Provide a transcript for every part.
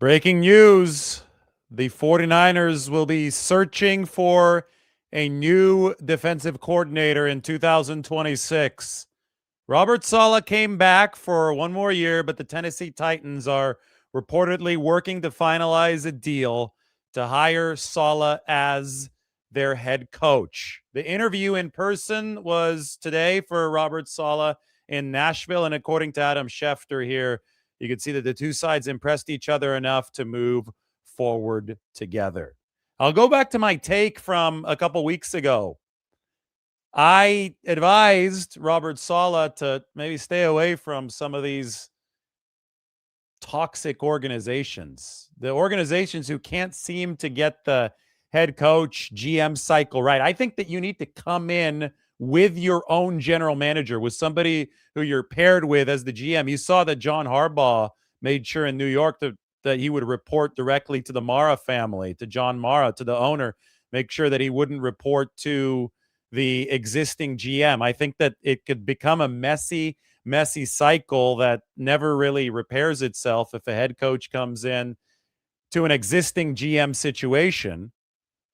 Breaking news. The 49ers will be searching for a new defensive coordinator in 2026. Robert Saleh came back for one more year, but the Tennessee Titans are reportedly working to finalize a deal to hire Saleh as their head coach. The interview in person was today for Robert Saleh in Nashville, and according to Adam Schefter here, you can see that the two sides impressed each other enough to move forward together. I'll go back to my take from a couple weeks ago. I advised Robert Saleh to maybe stay away from some of these toxic organizations, the organizations who can't seem to get the head coach GM cycle right. I think that you need to come in with your own general manager, with somebody who you're paired with as the GM. You saw that John Harbaugh made sure in New York that he would report directly to the Mara family, to John Mara, to the owner, make sure that he wouldn't report to the existing GM. I think that it could become a messy cycle that never really repairs itself if a head coach comes in to an existing GM situation,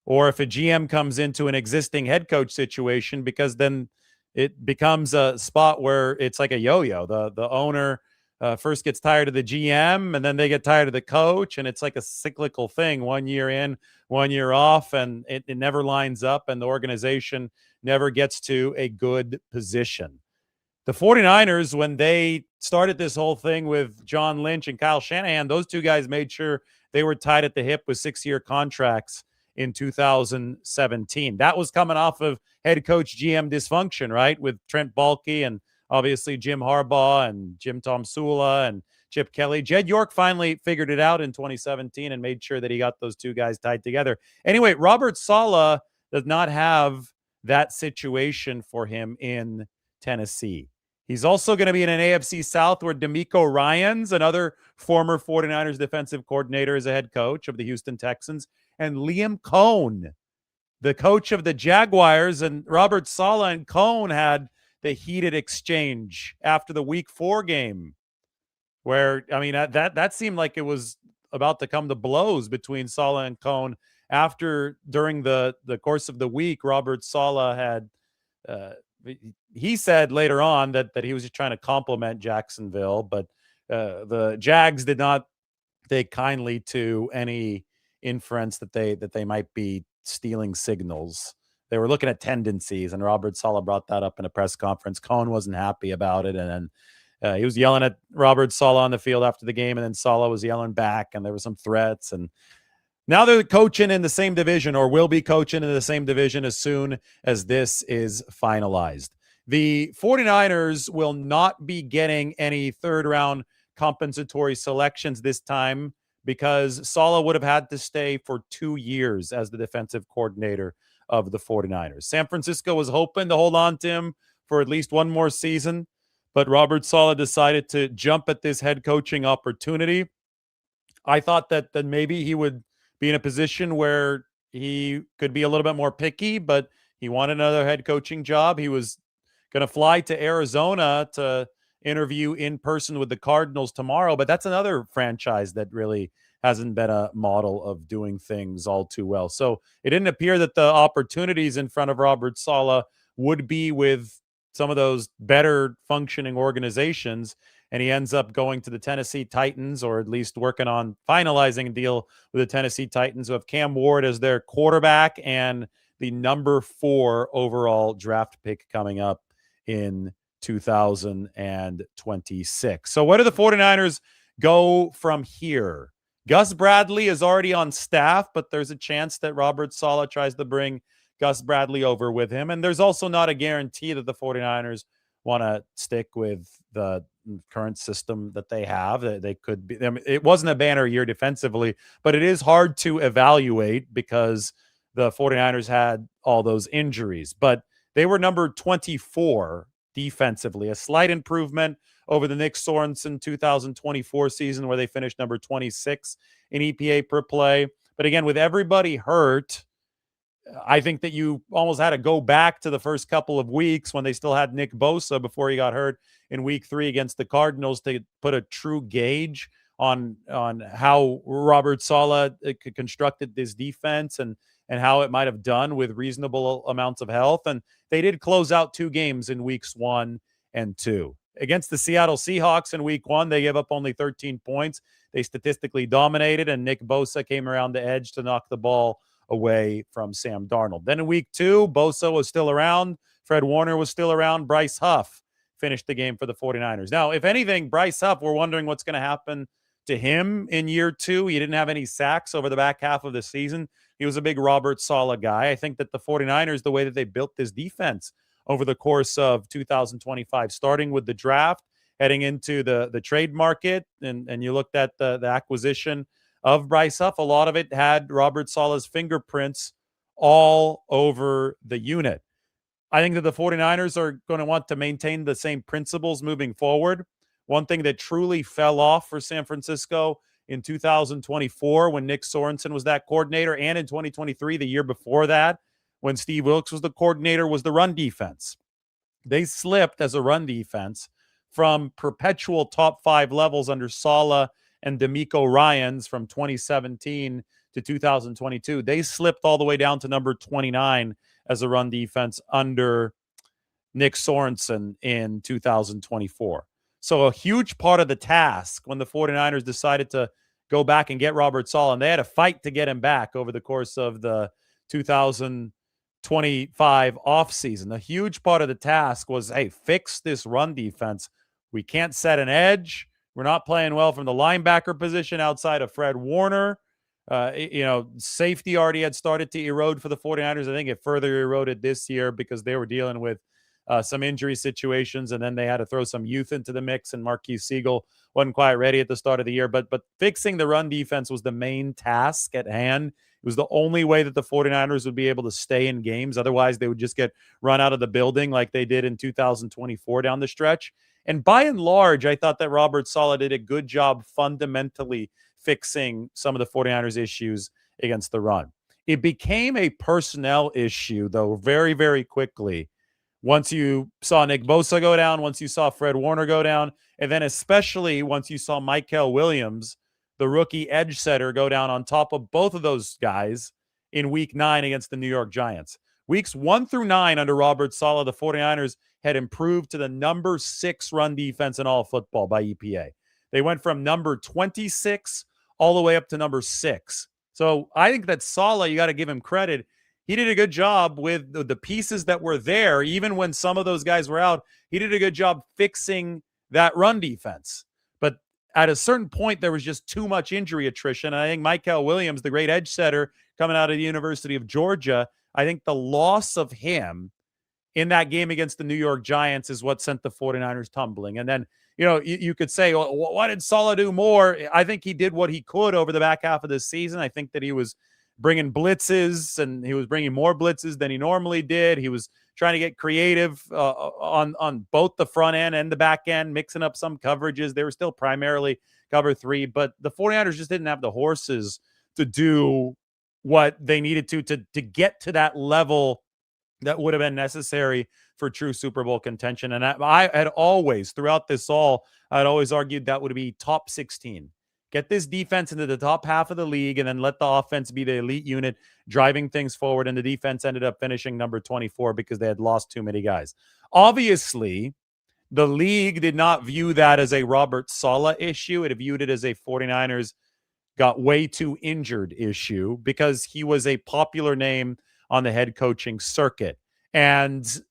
or if a GM comes into an existing head coach situation, because then it becomes a spot where it's like a yo-yo. The owner first gets tired of the GM, and then they get tired of the coach, and it's like a cyclical thing. 1 year in, 1 year off, and it never lines up, and the organization never gets to a good position. The 49ers, when they started this whole thing with John Lynch and Kyle Shanahan, those two guys made sure they were tied at the hip with 6-year contracts in 2017. That was coming off of head coach GM dysfunction, right? With Trent Baalke and obviously Jim Harbaugh and Jim Tomsula and Chip Kelly. Jed York finally figured it out in 2017 and made sure that he got those two guys tied together. Anyway, Robert Saleh does not have that situation for him in Tennessee. He's also going to be in an AFC South where DeMeco Ryans, another former 49ers defensive coordinator, is a head coach of the Houston Texans, and Liam Cohn, the coach of the Jaguars. And Robert Saleh and Cohn had the heated exchange after the Week 4 game, where, I mean, that seemed like it was about to come to blows between Saleh and Cohn. During the course of the week, Robert Saleh had he said later on that he was just trying to compliment Jacksonville, but the Jags did not take kindly to any inference that they might be stealing signals. They were looking at tendencies, and Robert Saleh brought that up in a press conference. Cohn wasn't happy about it, and then he was yelling at Robert Saleh on the field after the game, and then Saleh was yelling back, and there were some threats. And now they're coaching in the same division, or will be coaching in the same division as soon as this is finalized. The 49ers will not be getting any third-round compensatory selections this time because Saleh would have had to stay for 2 years as the defensive coordinator of the 49ers. San Francisco was hoping to hold on to him for at least one more season, but Robert Saleh decided to jump at this head coaching opportunity. I thought that maybe he would be in a position where he could be a little bit more picky, but he wanted another head coaching job. He was going to fly to Arizona to interview in person with the Cardinals tomorrow, but that's another franchise that really hasn't been a model of doing things all too well. So it didn't appear that the opportunities in front of Robert Saleh would be with some of those better functioning organizations, and he ends up going to the Tennessee Titans, or at least working on finalizing a deal with the Tennessee Titans, who have Cam Ward as their quarterback and the number 4 overall draft pick coming up in 2026. So where do the 49ers go from here? Gus Bradley is already on staff, but there's a chance that Robert Saleh tries to bring Gus Bradley over with him. And there's also not a guarantee that the 49ers want to stick with the current system that they have. They could be. I mean, it wasn't a banner year defensively, but it is hard to evaluate because the 49ers had all those injuries. But they were number 24 defensively, a slight improvement over the Nick Sorensen 2024 season, where they finished number 26 in EPA per play. But again, with everybody hurt, I think that you almost had to go back to the first couple of weeks when they still had Nick Bosa before he got hurt in week 3 against the Cardinals to put a true gauge on how Robert Saleh constructed this defense and how it might have done with reasonable amounts of health. And they did close out 2 games in weeks 1 and 2. Against the Seattle Seahawks in week 1, they gave up only 13 points. They statistically dominated, and Nick Bosa came around the edge to knock the ball away from Sam Darnold. Then in week 2, Bosa was still around. Fred Warner was still around. Bryce Huff finished the game for the 49ers. Now, if anything, Bryce Huff, we're wondering what's going to happen to him in year 2. He didn't have any sacks over the back half of the season. He was a big Robert Saleh guy. I think that the 49ers, the way that they built this defense over the course of 2025, starting with the draft, heading into the trade market, and you looked at the acquisition of Bryce Huff, a lot of it had Robert Saleh's fingerprints all over the unit. I think that the 49ers are going to want to maintain the same principles moving forward. One thing that truly fell off for San Francisco in 2024 when Nick Sorensen was that coordinator, and in 2023, the year before that, when Steve Wilkes was the coordinator, was the run defense. They slipped as a run defense from perpetual top 5 levels under Saleh and DeMeco Ryans from 2017 to 2022. They slipped all the way down to number 29 as a run defense under Nick Sorensen in 2024. So a huge part of the task when the 49ers decided to go back and get Robert Saleh, and they had a fight to get him back over the course of the 2025 offseason. A huge part of the task was, hey, fix this run defense. We can't set an edge. We're not playing well from the linebacker position outside of Fred Warner. Safety already had started to erode for the 49ers. I think it further eroded this year because they were dealing with some injury situations, and then they had to throw some youth into the mix, and Marquise Siegel wasn't quite ready at the start of the year. But fixing the run defense was the main task at hand. It was the only way that the 49ers would be able to stay in games. Otherwise, they would just get run out of the building like they did in 2024 down the stretch. And by and large, I thought that Robert Saleh did a good job fundamentally fixing some of the 49ers' issues against the run. It became a personnel issue, though, very, very quickly. Once you saw Nick Bosa go down, once you saw Fred Warner go down, and then especially once you saw Mykel Williams, the rookie edge setter, go down on top of both of those guys in week 9 against the New York Giants. Weeks 1 through 9 under Robert Saleh, the 49ers had improved to the number 6 run defense in all of football by EPA. They went from number 26 all the way up to number 6. So I think that Saleh, you got to give him credit. He did a good job with the pieces that were there. Even when some of those guys were out, he did a good job fixing that run defense. But at a certain point, there was just too much injury attrition. And I think Mykel Williams, the great edge setter coming out of the University of Georgia, I think the loss of him in that game against the New York Giants is what sent the 49ers tumbling. And then, you could say, well, why did Saleh do more? I think he did what he could over the back half of this season. I think that he was bringing blitzes, and he was bringing more blitzes than he normally did. He was trying to get creative on both the front end and the back end, mixing up some coverages. They were still primarily cover 3, but the 49ers just didn't have the horses to do what they needed to get to that level that would have been necessary for true Super Bowl contention. And I had always, throughout this all, I'd always argued that would be top 16. Get this defense into the top half of the league, and then let the offense be the elite unit driving things forward. And the defense ended up finishing number 24 because they had lost too many guys. Obviously, the league did not view that as a Robert Saleh issue. It viewed it as a 49ers got way too injured issue because he was a popular name on the head coaching circuit. And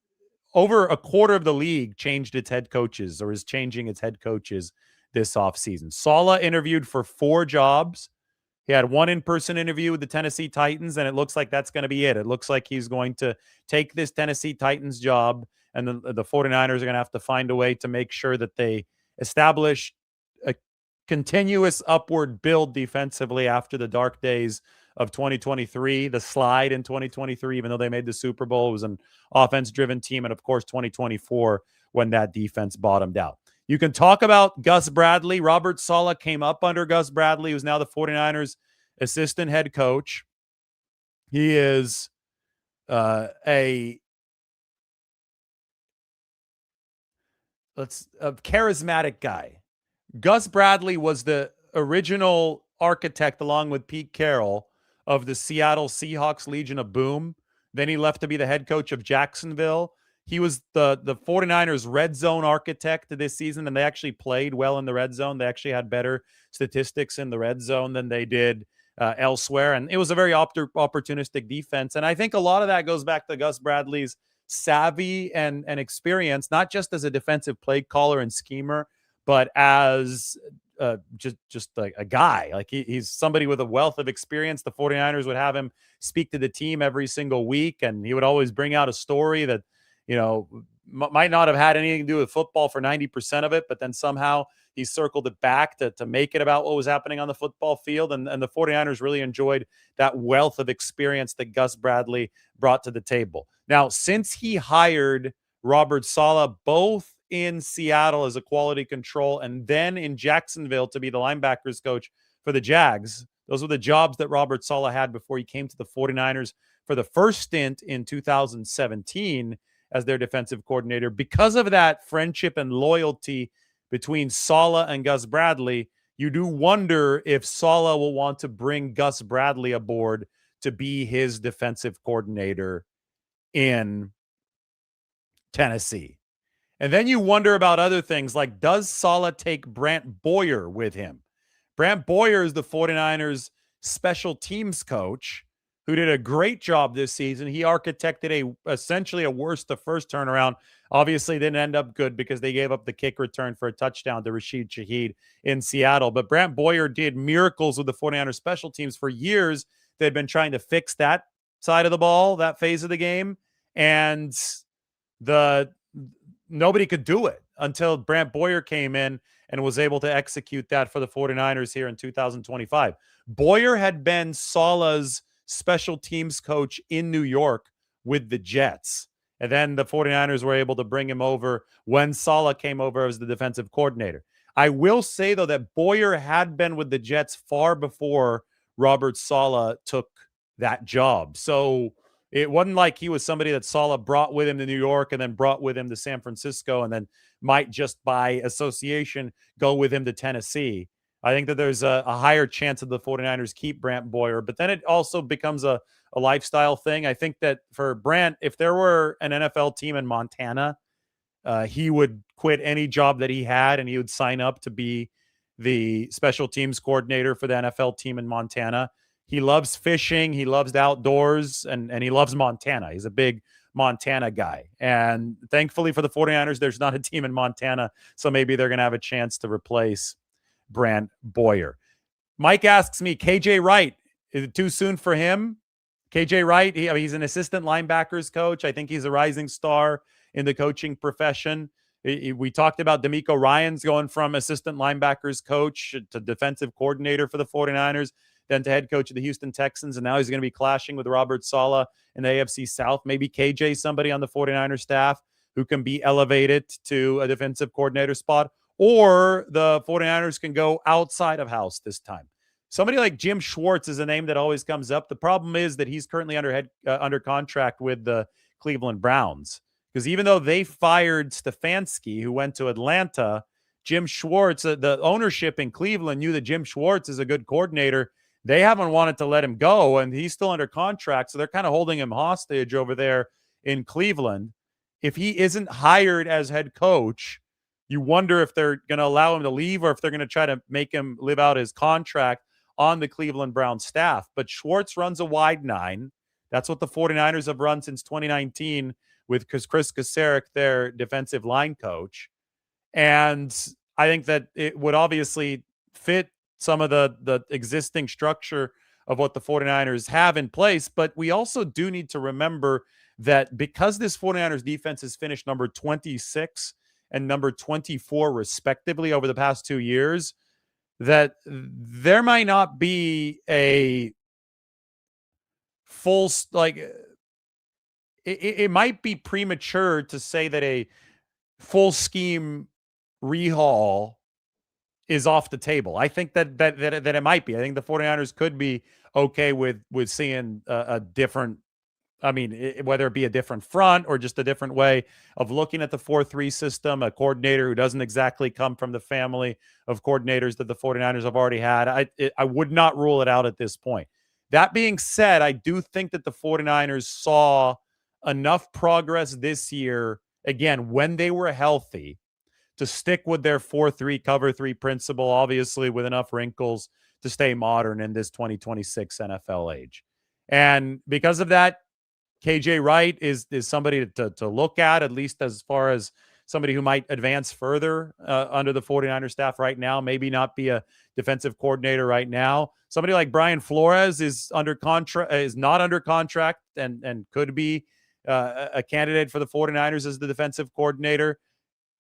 over a quarter of the league changed its head coaches or is changing its head coaches this offseason. Saleh interviewed for 4 jobs. He had 1 in-person interview with the Tennessee Titans, and it looks like that's going to be it. It looks like he's going to take this Tennessee Titans job, and the 49ers are going to have to find a way to make sure that they establish a continuous upward build defensively after the dark days of 2023, the slide in 2023, even though they made the Super Bowl. It was an offense-driven team, and of course 2024 when that defense bottomed out. You can talk about Gus Bradley. Robert Saleh came up under Gus Bradley, who's now the 49ers assistant head coach. He is a charismatic guy. Gus Bradley was the original architect, along with Pete Carroll, of the Seattle Seahawks Legion of Boom. Then he left to be the head coach of Jacksonville. He was the 49ers red zone architect this season, and they actually played well in the red zone. They actually had better statistics in the red zone than they did elsewhere. And it was a very opportunistic defense. And I think a lot of that goes back to Gus Bradley's savvy and experience, not just as a defensive play caller and schemer, but as just like a guy. Like he's somebody with a wealth of experience. The 49ers would have him speak to the team every single week, and he would always bring out a story that, might not have had anything to do with football for 90% of it, but then somehow he circled it back to make it about what was happening on the football field. And the 49ers really enjoyed that wealth of experience that Gus Bradley brought to the table. Now, since he hired Robert Saleh, both in Seattle as a quality control and then in Jacksonville to be the linebackers coach for the Jags, those were the jobs that Robert Saleh had before he came to the 49ers for the first stint in 2017 as their defensive coordinator. Because of that friendship and loyalty between Saleh and Gus Bradley, you do wonder if Saleh will want to bring Gus Bradley aboard to be his defensive coordinator in Tennessee. And then you wonder about other things like, does Saleh take Brant Boyer with him? Brant Boyer is the 49ers special teams coach who did a great job this season. He architected essentially a worse to first turnaround. Obviously didn't end up good because they gave up the kick return for a touchdown to Rashid Shaheed in Seattle. But Brant Boyer did miracles with the 49ers special teams for years. They'd been trying to fix that side of the ball, that phase of the game. And nobody could do it until Brant Boyer came in and was able to execute that for the 49ers here in 2025. Boyer had been Saleh's special teams coach in New York with the Jets. And then the 49ers were able to bring him over when Saleh came over as the defensive coordinator. I will say, though, that Boyer had been with the Jets far before Robert Saleh took that job. So it wasn't like he was somebody that Saleh brought with him to New York and then brought with him to San Francisco and then might just by association go with him to Tennessee. I think that there's a higher chance of the 49ers keep Brant Boyer, but then it also becomes a lifestyle thing. I think that for Brant, if there were an NFL team in Montana, he would quit any job that he had and he would sign up to be the special teams coordinator for the NFL team in Montana. He loves fishing. He loves the outdoors, and he loves Montana. He's a big Montana guy. And thankfully for the 49ers, there's not a team in Montana, so maybe they're going to have a chance to replace Brant Boyer. Mike asks me, KJ Wright, is it too soon for him? KJ Wright, he's an assistant linebackers coach. I think he's a rising star in the coaching profession. We talked about D'Amico Ryans going from assistant linebackers coach to defensive coordinator for the 49ers, then to head coach of the Houston Texans, and now he's going to be clashing with Robert Saleh in the AFC South. Maybe KJ, somebody on the 49ers staff who can be elevated to a defensive coordinator spot, or the 49ers can go outside of house this time. Somebody like Jim Schwartz is a name that always comes up. The problem is that he's currently under contract with the Cleveland Browns, because even though they fired Stefanski, who went to Atlanta, Jim Schwartz, the ownership in Cleveland knew that Jim Schwartz is a good coordinator. They haven't wanted to let him go, and he's still under contract, so they're kind of holding him hostage over there in Cleveland. If he isn't hired as head coach, you wonder if they're going to allow him to leave or if they're going to try to make him live out his contract on the Cleveland Browns staff. But Schwartz runs a wide nine. That's what the 49ers have run since 2019 with Chris Kasarik, their defensive line coach. And I think that it would obviously fit some of the existing structure of what the 49ers have in place. But we also do need to remember that because this 49ers defense has finished number 26 and number 24 respectively over the past 2 years, that there might not be a full, it might be premature to say that a full scheme rehaul is off the table. I think that it might be. I think the 49ers could be okay with seeing a different I mean, whether it be a different front or just a different way of looking at the 4-3 system, a coordinator who doesn't exactly come from the family of coordinators that the 49ers have already had, I would not rule it out at this point. That being said, I do think that the 49ers saw enough progress this year, again, when they were healthy, to stick with their 4-3 cover 3 principle, obviously with enough wrinkles to stay modern in this 2026 NFL age. And because of that, KJ Wright is somebody to look at least as far as somebody who might advance further under the 49er staff right now, maybe not be a defensive coordinator right now. Somebody like Brian Flores is not under contract and could be a candidate for the 49ers as the defensive coordinator.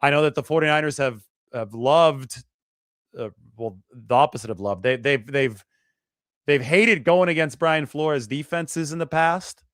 I know that the 49ers have loved, well, the opposite of love. They've hated going against Brian Flores defenses in the past,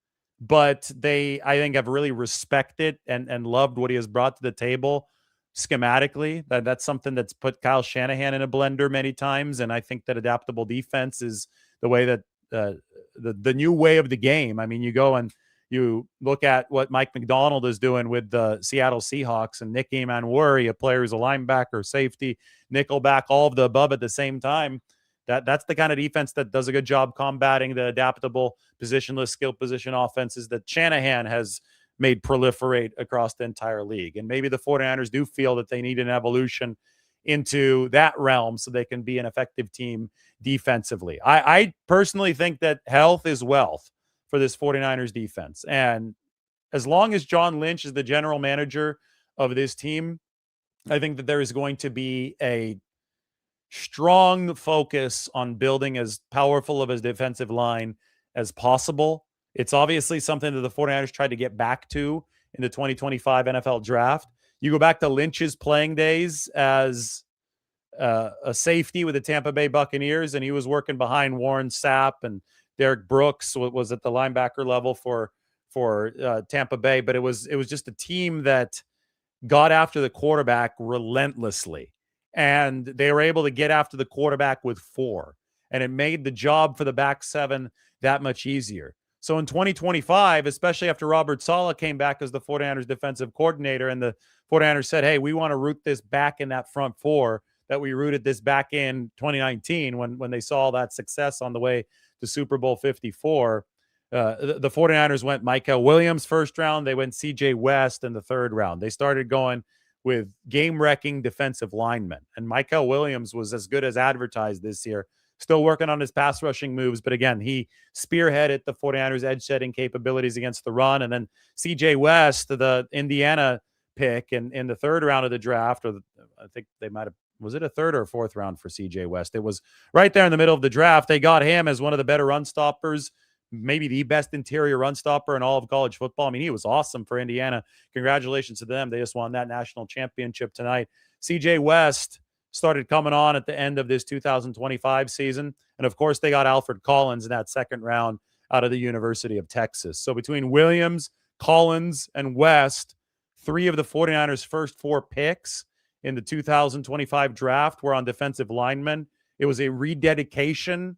but I think, have really respected and loved what he has brought to the table schematically. That's something that's put Kyle Shanahan in a blender many times, and I think that adaptable defense is the way that the new way of the game. I mean, you go and you look at what Mike McDonald is doing with the Seattle Seahawks and Nick Emanwuri, a player who's a linebacker, safety, nickelback, all of the above at the same time. That's the kind of defense that does a good job combating the adaptable, positionless, skill position offenses that Shanahan has made proliferate across the entire league. And maybe the 49ers do feel that they need an evolution into that realm so they can be an effective team defensively. I personally think that health is wealth for this 49ers defense. And as long as John Lynch is the general manager of this team, I think that there is going to be a strong focus on building as powerful of a defensive line as possible. It's obviously something that the 49ers tried to get back to in the 2025 NFL draft. You go back to Lynch's playing days as a safety with the Tampa Bay Buccaneers, and he was working behind Warren Sapp, and Derek Brooks was at the linebacker level for Tampa Bay. But it was just a team that got after the quarterback relentlessly. And they were able to get after the quarterback with 4. And it made the job for the back 7 that much easier. So in 2025, especially after Robert Saleh came back as the 49ers defensive coordinator, and the 49ers said, hey, we want to root this back in that front 4 that we rooted this back in 2019 when they saw that success on the way to Super Bowl 54. The 49ers went Michael Williams first round. They went CJ West in the third round. They started going with game-wrecking defensive linemen. And Michael Williams was as good as advertised this year, still working on his pass rushing moves. But again, he spearheaded the 49ers edge-setting capabilities against the run. And then CJ West, the Indiana pick in the third round of the draft, or I think they might have, was it a third or a fourth round for CJ West? It was right there in the middle of the draft. They got him as one of the better run stoppers, maybe the best interior run stopper in all of college football. I mean, he was awesome for Indiana. Congratulations to them. They just won that national championship tonight. CJ West started coming on at the end of this 2025 season. And of course, they got Alfred Collins in that second round out of the University of Texas. So between Williams, Collins, and West, 3 of the 49ers' first 4 picks in the 2025 draft were on defensive linemen. It was a rededication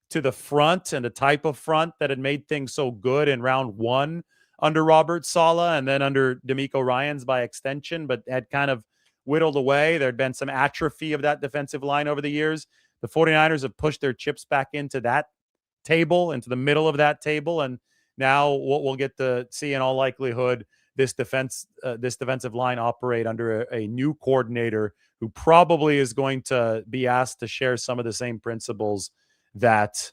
to the front and the type of front that had made things so good in round 1 under Robert Saleh and then under DeMeco Ryans by extension, but had kind of whittled away. There had been some atrophy of that defensive line over the years. The 49ers have pushed their chips back into that table, into the middle of that table, and now what we'll get to see in all likelihood this defensive line operate under a new coordinator who probably is going to be asked to share some of the same principles that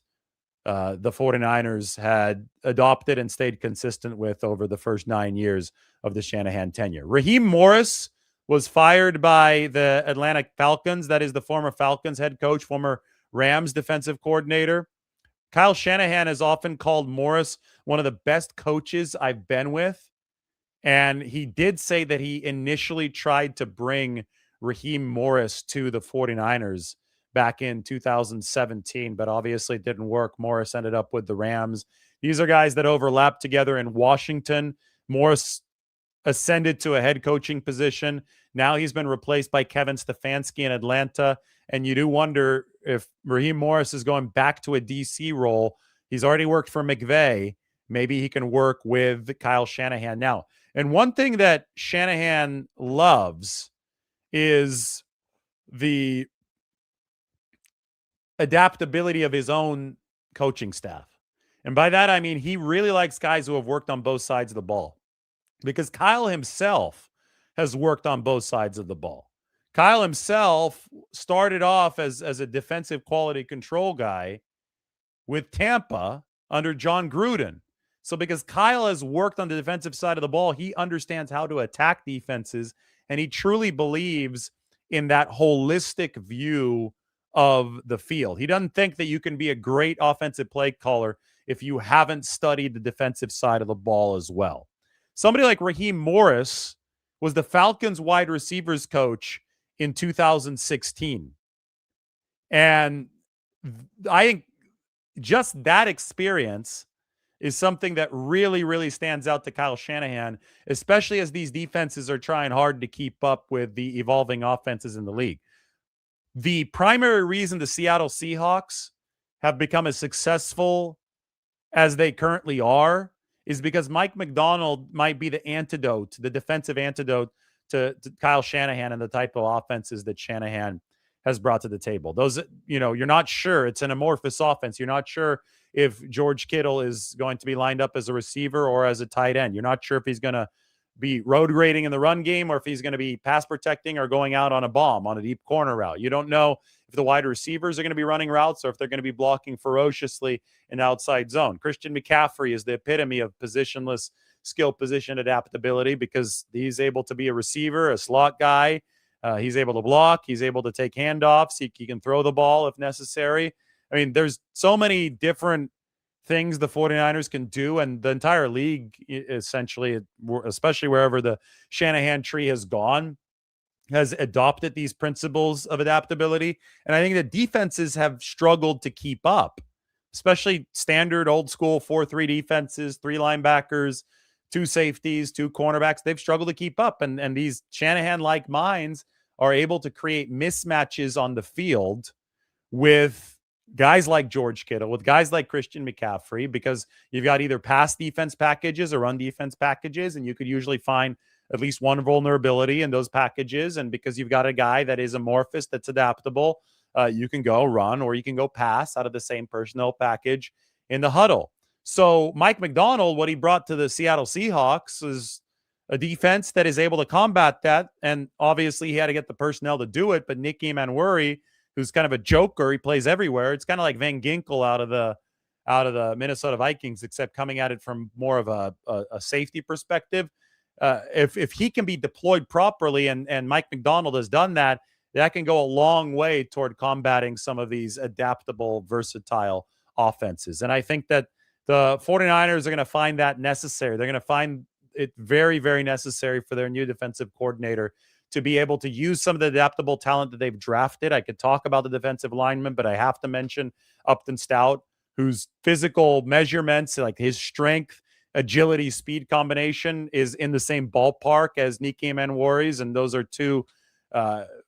the 49ers had adopted and stayed consistent with over the first 9 years of the Shanahan tenure. Raheem Morris was fired by the Atlanta Falcons. That is the former Falcons head coach, former Rams defensive coordinator. Kyle Shanahan has often called Morris one of the best coaches I've been with. And he did say that he initially tried to bring Raheem Morris to the 49ers back in 2017, but obviously it didn't work. Morris ended up with the Rams. These are guys that overlapped together in Washington. Morris ascended to a head coaching position. Now he's been replaced by Kevin Stefanski in Atlanta. And you do wonder if Raheem Morris is going back to a DC role. He's already worked for McVay. maybe he can work with Kyle Shanahan now. And one thing that Shanahan loves is the adaptability of his own coaching staff. And by that, I mean he really likes guys who have worked on both sides of the ball, because Kyle himself has worked on both sides of the ball. Kyle himself started off as a defensive quality control guy with Tampa under John Gruden. So because Kyle has worked on the defensive side of the ball, he understands how to attack defenses, and he truly believes in that holistic view of the field. He doesn't think that you can be a great offensive play caller if you haven't studied the defensive side of the ball as well. Somebody like Raheem Morris was the Falcons wide receivers coach in 2016. And I think just that experience is something that really, really stands out to Kyle Shanahan, especially as these defenses are trying hard to keep up with the evolving offenses in the league. The primary reason the Seattle Seahawks have become as successful as they currently are is because Mike Macdonald might be the antidote, the defensive antidote to Kyle Shanahan and the type of offenses that Shanahan has brought to the table. Those, you're not sure. It's an amorphous offense. You're not sure if George Kittle is going to be lined up as a receiver or as a tight end. You're not sure if he's going to be road grading in the run game or if he's going to be pass protecting or going out on a bomb on a deep corner route. You don't know if the wide receivers are going to be running routes or if they're going to be blocking ferociously in outside zone. Christian McCaffrey is the epitome of positionless skill position adaptability because he's able to be a receiver, a slot guy. He's able to block. He's able to take handoffs. He can throw the ball if necessary. I mean, there's so many different things the 49ers can do, and the entire league, essentially, especially wherever the Shanahan tree has gone, has adopted these principles of adaptability. And I think that defenses have struggled to keep up, especially standard old school 4-3 defenses, 3 linebackers, 2 safeties, 2 cornerbacks. They've struggled to keep up. And these Shanahan-like minds are able to create mismatches on the field with guys like George Kittle, with guys like Christian McCaffrey, because you've got either pass defense packages or run defense packages, and you could usually find at least one vulnerability in those packages. And because you've got a guy that is amorphous, that's adaptable, you can go run or you can go pass out of the same personnel package in the huddle. So Mike Macdonald, what he brought to the Seattle Seahawks is a defense that is able to combat that. And obviously he had to get the personnel to do it, but Nick Emanwuri, who's kind of a joker, he plays everywhere. It's kind of like Van Ginkel out of the Minnesota Vikings, except coming at it from more of a safety perspective. If he can be deployed properly, and Mike Macdonald has done that, that can go a long way toward combating some of these adaptable, versatile offenses. And I think that the 49ers are going to find that necessary. They're going to find it very, very necessary for their new defensive coordinator to be able to use some of the adaptable talent that they've drafted. I could talk about the defensive lineman, but I have to mention Upton Stout, whose physical measurements, like his strength, agility, speed combination is in the same ballpark as Nicky Manwari's. And those are two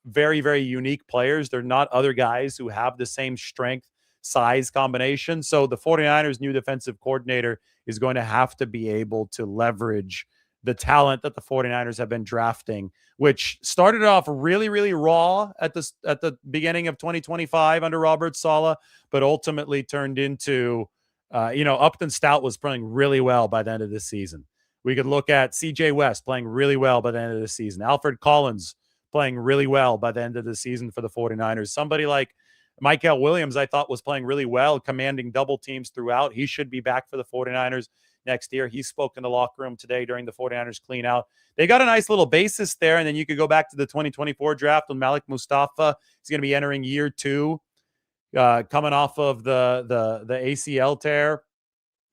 very, very unique players. They're not other guys who have the same strength, size combination. So the 49ers new defensive coordinator is going to have to be able to leverage the talent that the 49ers have been drafting, which started off really, really raw at the beginning of 2025 under Robert Saleh, but ultimately turned into, Upton Stout was playing really well by the end of the season. We could look at CJ West playing really well by the end of the season. Alfred Collins playing really well by the end of the season for the 49ers. Somebody like Michael Williams, I thought, was playing really well, commanding double teams throughout. He should be back for the 49ers next year. He spoke in the locker room today during the 49ers clean out. They got a nice little basis there, and then you could go back to the 2024 draft with Malik Mustafa. He's going to be entering year 2, coming off of the ACL tear.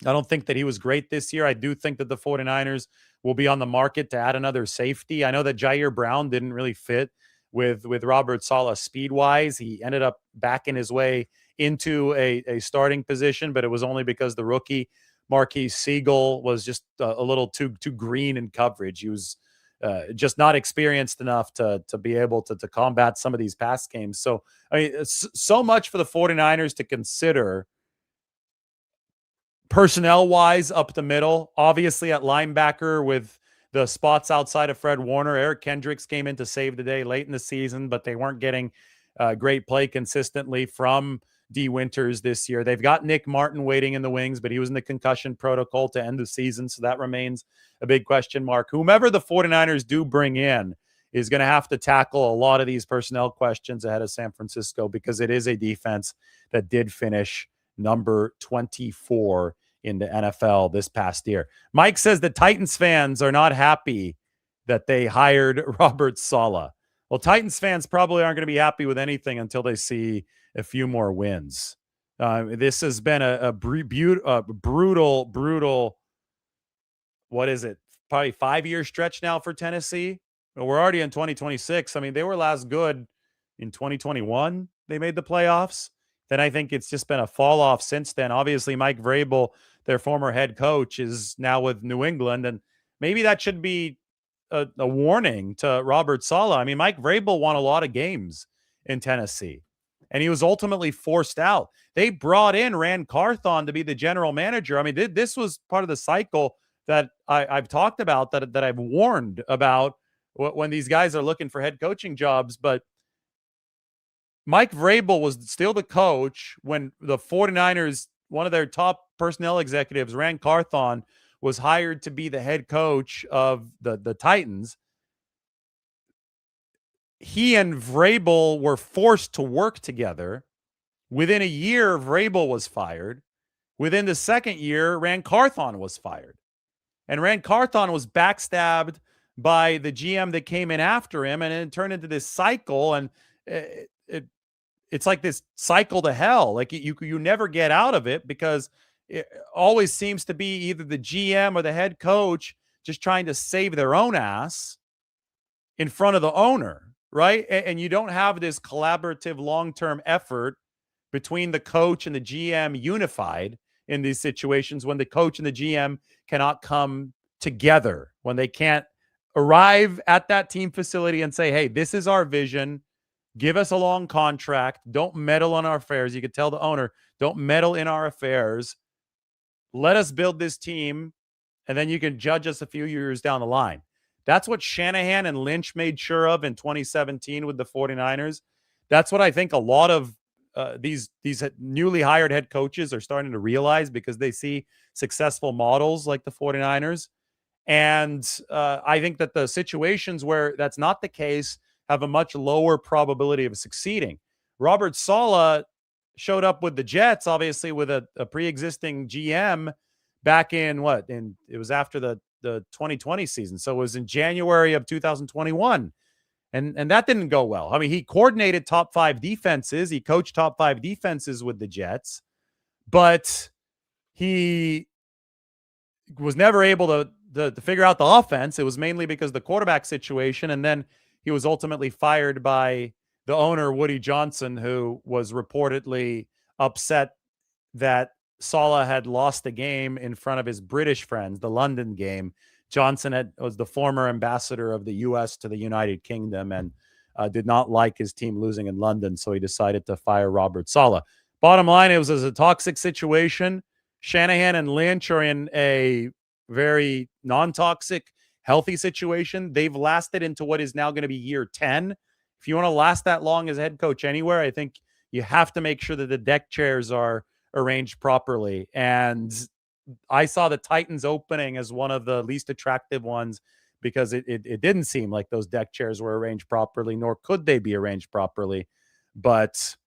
I don't think that he was great this year. I do think that the 49ers will be on the market to add another safety. I know that Jair Brown didn't really fit with Robert Saleh speed-wise. He ended up backing his way into a starting position, but it was only because the rookie Marquise Siegel was just a little too green in coverage. He was just not experienced enough to be able to combat some of these pass games. So, I mean, it's so much for the 49ers to consider personnel-wise up the middle. Obviously at linebacker with the spots outside of Fred Warner. Eric Kendricks came in to save the day late in the season, but they weren't getting great play consistently from D. Winters this year. They've got Nick Martin waiting in the wings, but he was in the concussion protocol to end the season, so that remains a big question mark. Whomever the 49ers do bring in is going to have to tackle a lot of these personnel questions ahead of San Francisco, because it is a defense that did finish number 24 in the NFL this past year. Mike says the Titans fans are not happy that they hired Robert Saleh. Well, Titans fans probably aren't going to be happy with anything until they see a few more wins. This has been a brutal, what is it? Probably 5-year stretch now for Tennessee. We're already in 2026. I mean, they were last good in 2021. They made the playoffs. Then I think it's just been a fall off since then. Obviously, Mike Vrabel, their former head coach, is now with New England, and maybe that should be a warning to Robert Saleh. I mean, Mike Vrabel won a lot of games in Tennessee, and he was ultimately forced out. They brought in Rand Carthon to be the general manager. I mean, this was part of the cycle that I've talked about, that I've warned about when these guys are looking for head coaching jobs. But Mike Vrabel was still the coach when the 49ers, one of their top personnel executives, Rand Carthon, was hired to be the head coach of the Titans. He and Vrabel were forced to work together. Within a year, Vrabel was fired. Within the second year, Rand Carthon was fired. And Rand Carthon was backstabbed by the GM that came in after him, and it turned into this cycle. And it's like this cycle to hell. Like you never get out of it, because it always seems to be either the GM or the head coach just trying to save their own ass in front of the owner, right? And you don't have this collaborative long-term effort between the coach and the GM unified in these situations, when the coach and the GM cannot come together, when they can't arrive at that team facility and say, hey, this is our vision. Give us a long contract. Don't meddle in our affairs. You could tell the owner, don't meddle in our affairs. Let us build this team, and then you can judge us a few years down the line. That's what Shanahan and Lynch made sure of in 2017 with the 49ers. That's what I think a lot of these newly hired head coaches are starting to realize, because they see successful models like the 49ers. And I think that the situations where that's not the case have a much lower probability of succeeding. Robert Saleh showed up with the Jets, obviously with a pre-existing GM back in it was after the 2020 season. So it was in January of 2021. And that didn't go well. I mean, he coordinated top 5 defenses. He coached top 5 defenses with the Jets, but he was never able to figure out the offense. It was mainly because of the quarterback situation. And then he was ultimately fired by the owner, Woody Johnson, who was reportedly upset that Saleh had lost the game in front of his British friends, the London game. Johnson was the former ambassador of the U.S. to the United Kingdom, and did not like his team losing in London, so he decided to fire Robert Saleh. Bottom line, it was a toxic situation. Shanahan and Lynch are in a very non-toxic, healthy situation. They've lasted into what is now going to be year 10. If you want to last that long as a head coach anywhere, I think you have to make sure that the deck chairs are arranged properly. And I saw the Titans opening as one of the least attractive ones, because it didn't seem like those deck chairs were arranged properly, nor could they be arranged properly. But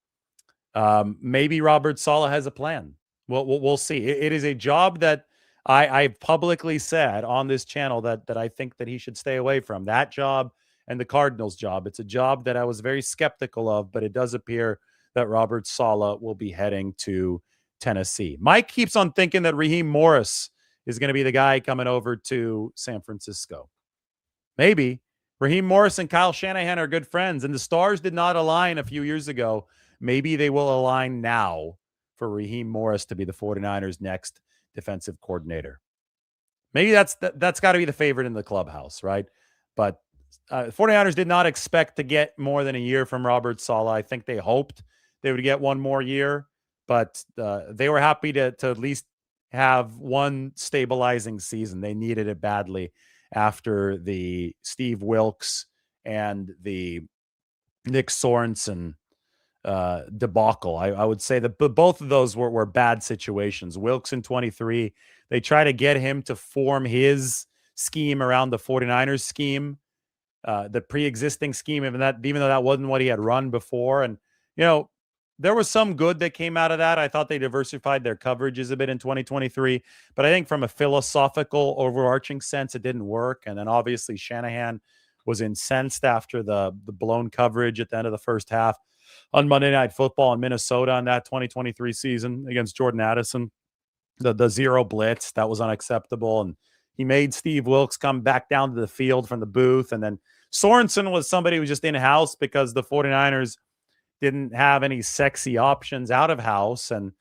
maybe Robert Saleh has a plan. We'll see. It is a job that I've publicly said on this channel that I think that he should stay away from. That job and the Cardinals job. It's a job that I was very skeptical of, but it does appear that Robert Saleh will be heading to Tennessee. Mike keeps on thinking that Raheem Morris is going to be the guy coming over to San Francisco. Maybe. Raheem Morris and Kyle Shanahan are good friends, and the stars did not align a few years ago. Maybe they will align now for Raheem Morris to be the 49ers' next defensive coordinator. Maybe that's got to be the favorite in the clubhouse, right? But 49ers did not expect to get more than a year from Robert Saleh. I think they hoped they would get one more year, but they were happy to at least have one stabilizing season. They needed it badly after the Steve Wilkes and the Nick Sorensen debacle. I would say that both of those were bad situations. Wilkes in 23, they try to get him to form his scheme around the 49ers scheme, the pre-existing scheme, even though that wasn't what he had run before. And, there was some good that came out of that. I thought they diversified their coverages a bit in 2023, but I think from a philosophical overarching sense, it didn't work. And then obviously Shanahan was incensed after the blown coverage at the end of the first half on Monday Night Football in Minnesota in that 2023 season against Jordan Addison. The zero blitz, that was unacceptable. And he made Steve Wilkes come back down to the field from the booth. And then Sorensen was somebody who was just in-house because the 49ers didn't have any sexy options out of house. And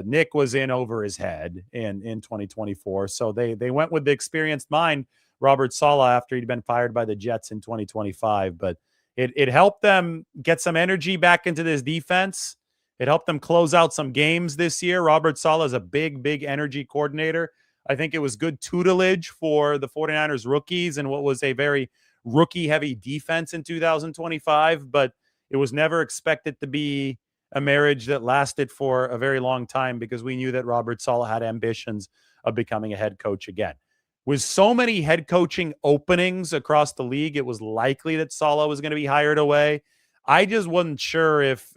Nick was in over his head in 2024. So they went with the experienced mind, Robert Saleh, after he'd been fired by the Jets in 2025. But it helped them get some energy back into this defense. It helped them close out some games this year. Robert Saleh is a big, big energy coordinator. I think it was good tutelage for the 49ers rookies and what was a very rookie-heavy defense in 2025, but it was never expected to be a marriage that lasted for a very long time because we knew that Robert Saleh had ambitions of becoming a head coach again. With so many head coaching openings across the league, it was likely that Saleh was going to be hired away. I just wasn't sure if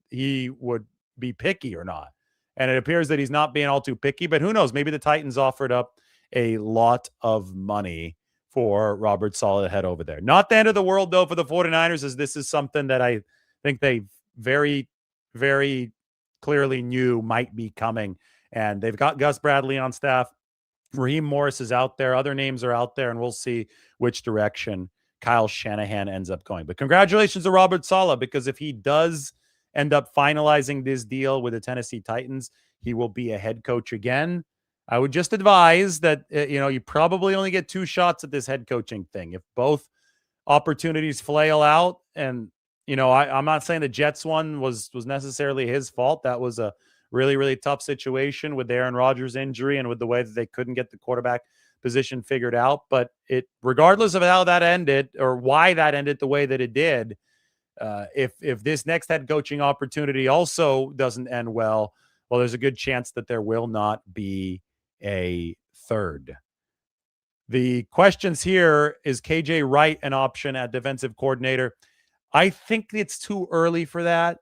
he would be picky or not. And it appears that he's not being all too picky, but who knows? Maybe the Titans offered up a lot of money for Robert Saleh to head over there. Not the end of the world, though, for the 49ers, as this is something that I think they very, very clearly knew might be coming. And they've got Gus Bradley on staff. Raheem Morris is out there. Other names are out there, and we'll see which direction Kyle Shanahan ends up going. But congratulations to Robert Saleh, because if he does end up finalizing this deal with the Tennessee Titans, he will be a head coach again. I would just advise that, you probably only get 2 shots at this head coaching thing. If both opportunities flail out, and, I'm not saying the Jets one was necessarily his fault. That was a really, really tough situation with Aaron Rodgers' injury and with the way that they couldn't get the quarterback position figured out. But regardless of how that ended or why that ended the way that it did, if this next head coaching opportunity also doesn't end well, there's a good chance that there will not be a third. The questions here: is KJ Wright an option at defensive coordinator? I think it's too early for that,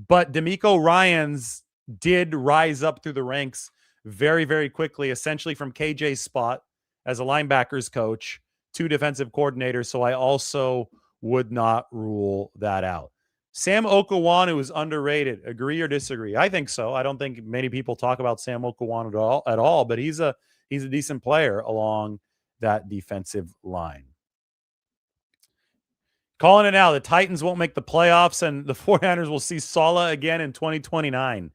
but DeMeco Ryans did rise up through the ranks very, very quickly, essentially from KJ's spot as a linebackers coach to defensive coordinator. So I also would not rule that out. Sam Okawanu is underrated. Agree or disagree? I think so. I don't think many people talk about Sam Okawanu at all, but he's a decent player along that defensive line. Calling it now, the Titans won't make the playoffs, and the 49ers will see Saleh again in 2029.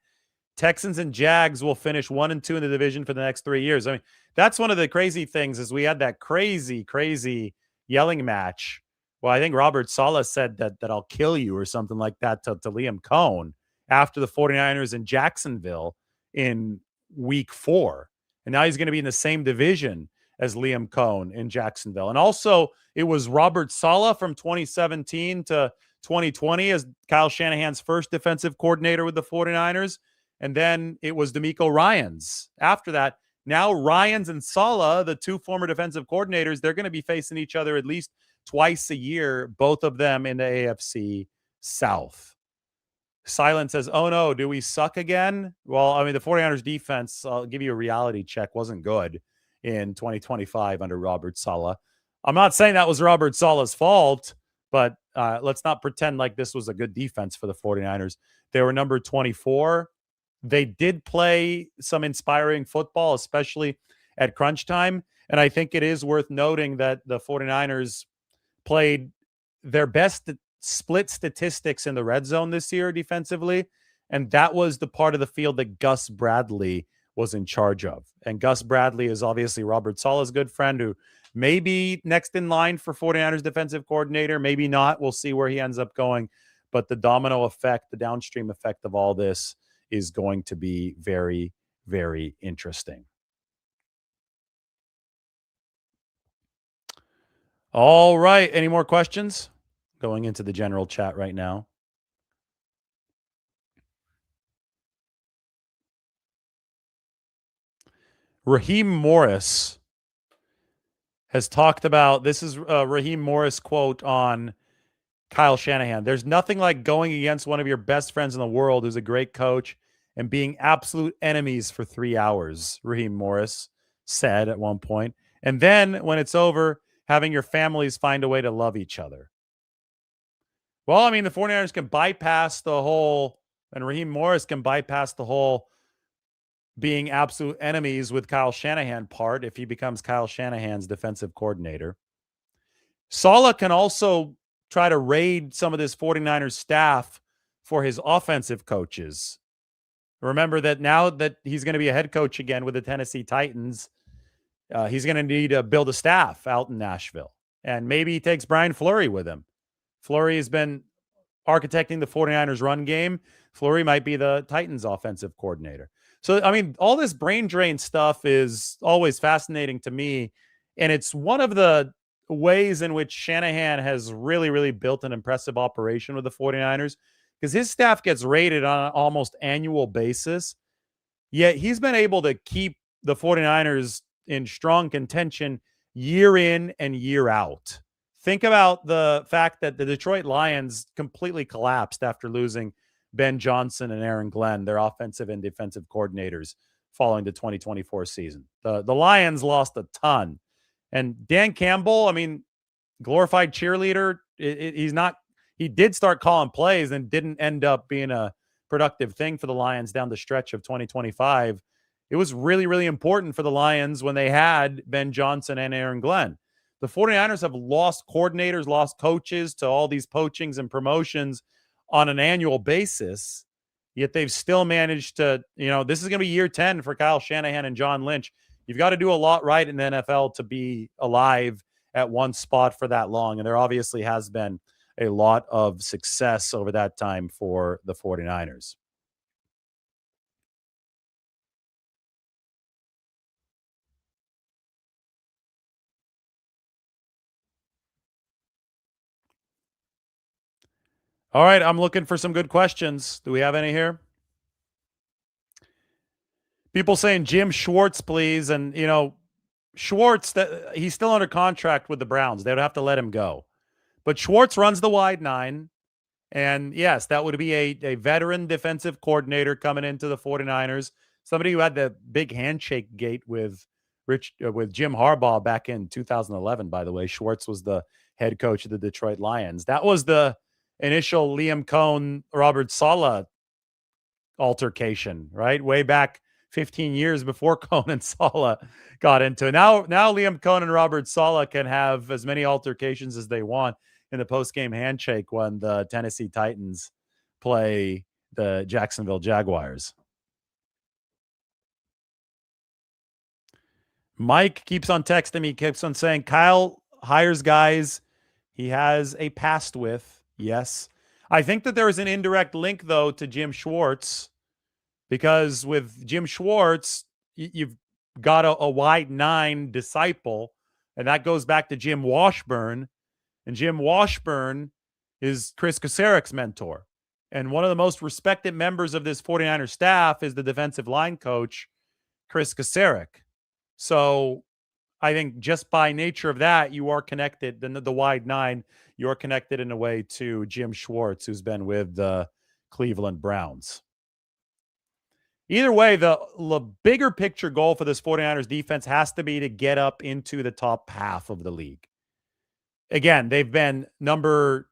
Texans and Jags will finish 1 and 2 in the division for the next 3 years. I mean, that's one of the crazy things is we had that crazy, crazy yelling match. Well, I think Robert Saleh said that I'll kill you or something like that to Liam Cohn after the 49ers in Jacksonville in week 4. And now he's going to be in the same division as Liam Cohn in Jacksonville. And also, it was Robert Saleh from 2017 to 2020 as Kyle Shanahan's first defensive coordinator with the 49ers. And then it was DeMeco Ryans after that. Now Ryans and Saleh, the 2 former defensive coordinators, they're going to be facing each other at least twice a year, both of them in the AFC South. Silent says, oh no, do we suck again? Well, I mean, the 49ers defense, I'll give you a reality check, wasn't good in 2025 under Robert Saleh. I'm not saying that was Robert Saleh's fault, but let's not pretend like this was a good defense for the 49ers. They were number 24. They did play some inspiring football, especially at crunch time. And I think it is worth noting that the 49ers played their best split statistics in the red zone this year defensively. And that was the part of the field that Gus Bradley was in charge of. And Gus Bradley is obviously Robert Saleh's good friend, who may be next in line for 49ers defensive coordinator, maybe not. We'll see where he ends up going. But the domino effect, the downstream effect of all this is going to be very, very interesting. All right. Any more questions? Going into the general chat right now. Raheem Morris has talked about, this is Raheem Morris quote on Kyle Shanahan. There's nothing like going against one of your best friends in the world who's a great coach and being absolute enemies for 3 hours, Raheem Morris said at one point. And then when it's over, having your families find a way to love each other. Well, I mean, the 49ers can bypass the whole, and Raheem Morris can bypass the whole being absolute enemies with Kyle Shanahan part if he becomes Kyle Shanahan's defensive coordinator. Saleh can also try to raid some of this 49ers staff for his offensive coaches. Remember that now that he's going to be a head coach again with the Tennessee Titans, he's going to need to build a staff out in Nashville. And maybe he takes Brian Fleury with him. Fleury has been architecting the 49ers run game. Fleury might be the Titans offensive coordinator. So, I mean, all this brain drain stuff is always fascinating to me. And it's one of the ways in which Shanahan has really, really built an impressive operation with the 49ers because his staff gets rated on an almost annual basis. Yet he's been able to keep the 49ers in strong contention year in and year out. Think about the fact that the Detroit Lions completely collapsed after losing Ben Johnson and Aaron Glenn, their offensive and defensive coordinators, following the 2024 season. The Lions lost a ton. And Dan Campbell, I mean, glorified cheerleader. He's not, he did start calling plays and didn't end up being a productive thing for the Lions down the stretch of 2025. It was really, really important for the Lions when they had Ben Johnson and Aaron Glenn. The 49ers have lost coordinators, lost coaches to all these poachings and promotions on an annual basis, yet they've still managed to, this is going to be year 10 for Kyle Shanahan and John Lynch. You've got to do a lot right in the NFL to be alive at one spot for that long. And there obviously has been a lot of success over that time for the 49ers. All right, I'm looking for some good questions. Do we have any here? People saying Jim Schwartz, please. And, Schwartz, he's still under contract with the Browns. They would have to let him go. But Schwartz runs the wide nine. And yes, that would be a veteran defensive coordinator coming into the 49ers. Somebody who had the big handshake gate with Jim Harbaugh back in 2011, by the way. Schwartz was the head coach of the Detroit Lions. That was the initial Liam Cohn, Robert Saleh altercation, right? Way back 15 years before Cohn and Saleh got into it. Now Liam Cohn and Robert Saleh can have as many altercations as they want in the post-game handshake when the Tennessee Titans play the Jacksonville Jaguars. Mike keeps on texting me, keeps on saying Kyle hires guys he has a past with. Yes. I think that there is an indirect link, though, to Jim Schwartz, because with Jim Schwartz, you've got a wide nine disciple, and that goes back to Jim Washburn. And Jim Washburn is Chris Kasarek's mentor. And one of the most respected members of this 49er staff is the defensive line coach, Chris Kasarek. So I think just by nature of that, you are connected, the wide nine, you're connected in a way to Jim Schwartz, who's been with the Cleveland Browns. Either way, the bigger picture goal for this 49ers defense has to be to get up into the top half of the league. Again, they've been number,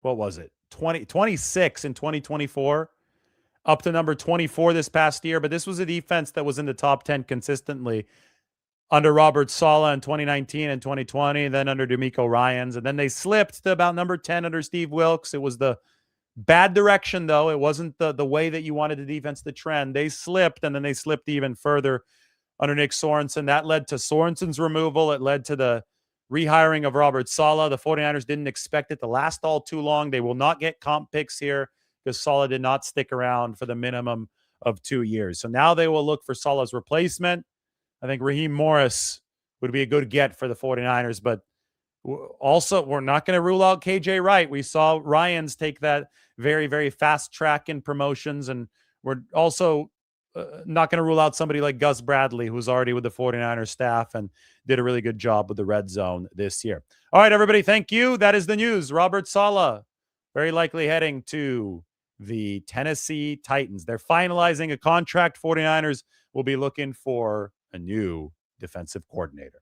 26 in 2024, up to number 24 this past year. But this was a defense that was in the top 10 consistently under Robert Saleh in 2019 and 2020, and then under DeMeco Ryans. And then they slipped to about number 10 under Steve Wilkes. It was the bad direction, though. It wasn't the way that you wanted the defense to trend. They slipped, and then they slipped even further under Nick Sorensen. That led to Sorensen's removal. It led to the rehiring of Robert Saleh. The 49ers didn't expect it to last all too long. They will not get comp picks here because Saleh did not stick around for the minimum of 2 years. So now they will look for Saleh's replacement. I think Raheem Morris would be a good get for the 49ers. But also, we're not going to rule out KJ Wright. We saw Ryans take that very, very fast track in promotions. And we're also not going to rule out somebody like Gus Bradley, who's already with the 49ers staff and did a really good job with the red zone this year. All right, everybody, thank you. That is the news. Robert Saleh, very likely heading to the Tennessee Titans. They're finalizing a contract. 49ers will be looking for a new defensive coordinator.